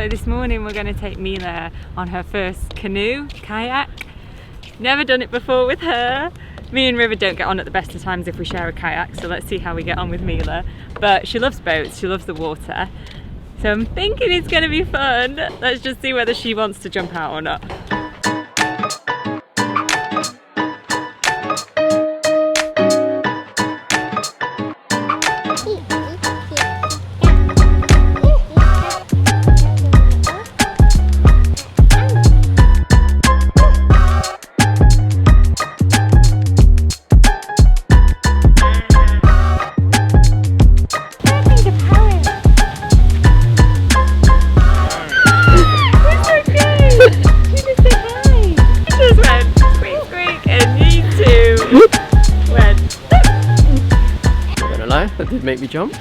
So this morning we're going to take Mila on her first canoe, kayak. Never done it before with her. Me and River don't get on at the best of times if we share a kayak, so let's see how we get on with Mila. But she loves boats, she loves the water. So I'm thinking it's going to be fun. Let's just see whether she wants to jump out or not. That did make me jump.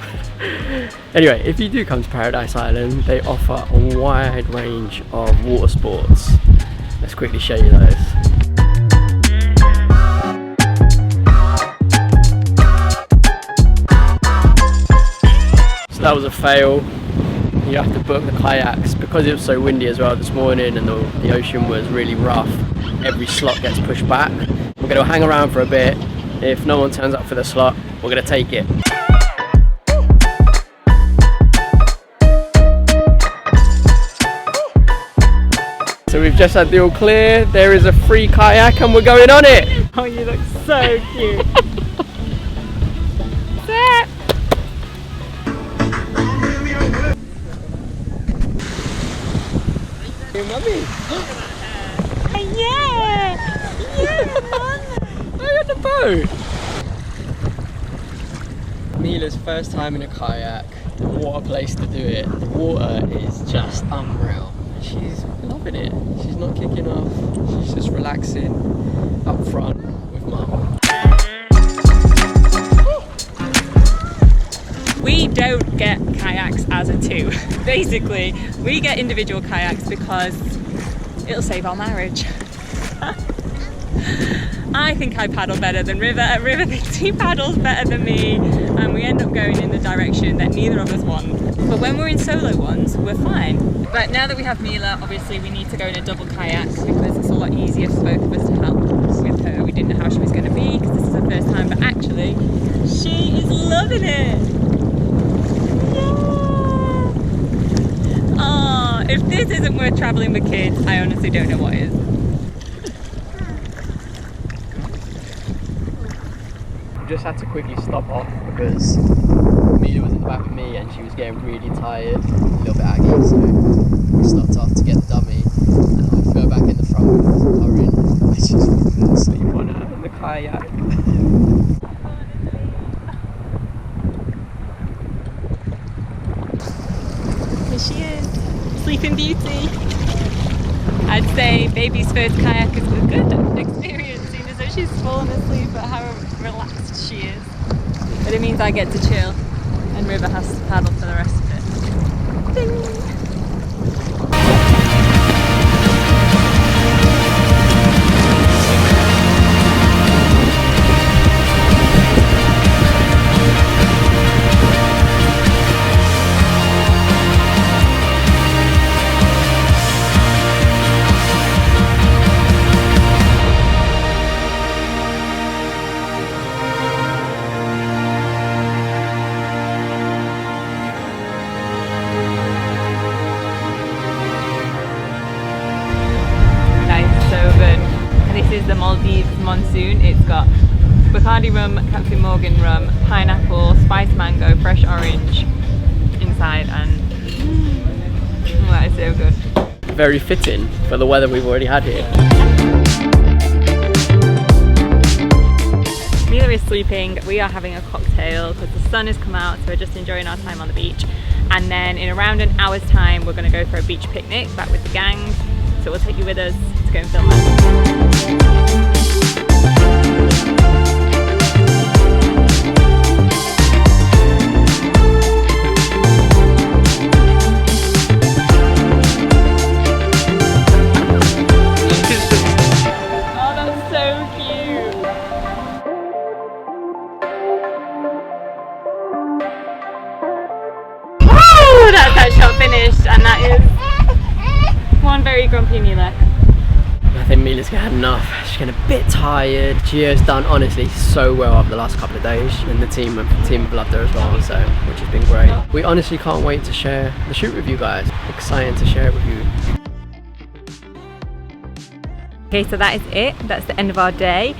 Anyway, if you do come to Paradise Island, they offer a wide range of water sports. Let's quickly show you those. So that was a fail. You have to book the kayaks because it was so windy as well this morning and the ocean was really rough. Every slot gets pushed back. We're going to hang around for a bit. If no one turns up for the slot, we're going to take it. So we've just had the all clear. There is a free kayak and we're going on it. Oh, you look so cute. Sit. Hey, mummy. Yeah. Yeah, Mum. Look at the boat. Mila's first time in a kayak. What a place to do it. The water is just unreal. She's loving it. She's not kicking off. She's just relaxing up front with Mum. We don't get kayaks as a two. Basically, we get individual kayaks because it'll save our marriage. I think I paddle better than River. River thinks he paddles better than me, and we end up going in the direction that neither of us want. But when we're in solo ones, we're fine. But now that we have Mila, obviously we need to go in a double kayak because it's a lot easier for both of us to help with her. We didn't know how she was going to be because this is her first time, but actually, she is loving it. Yeah. Oh, if this isn't worth travelling with kids, I honestly don't know what is. Just had to quickly stop off because Mila was in the back of me and she was getting really tired, a little bit aggy, so we stopped off to get the dummy and I fell back in the front with the current and she's falling asleep on her in the kayak. Here she is, Sleeping Beauty. I'd say baby's first kayak is a good experience, seeing as though she's fallen asleep at how relaxed she is. But it means I get to chill and River has to paddle for the rest of it. Ding! This is the Maldives monsoon. It's got Bacardi rum, Captain Morgan rum, pineapple, spiced mango, fresh orange inside, and that is so good. Very fitting for the weather we've already had here. Mila is sleeping, we are having a cocktail because the sun has come out, so we're just enjoying our time on the beach. And then in around an hour's time we're going to go for a beach picnic back with the gang, so we'll take you with us to go and film that. That's that shot finished, and that is of you, Mila? I think Mila's had enough. She's getting a bit tired. She has done honestly so well over the last couple of days, and the team have loved her as well, so which has been great. We honestly can't wait to share the shoot with you guys. Excited to share it with you. Okay, so that is it. That's the end of our day.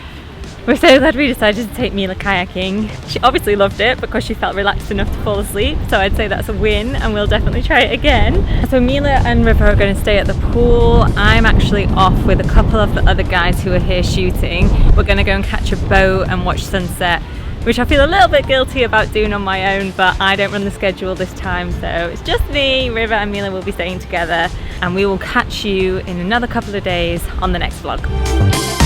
We're so glad we decided to take Mila kayaking. She obviously loved it because she felt relaxed enough to fall asleep, so I'd say that's a win, and we'll definitely try it again. So Mila and River are going to stay at the pool. I'm actually off with a couple of the other guys who are here shooting. We're going to go and catch a boat and watch sunset, which I feel a little bit guilty about doing on my own, but I don't run the schedule this time, so it's just me. River and Mila will be staying together, and we will catch you in another couple of days on the next vlog.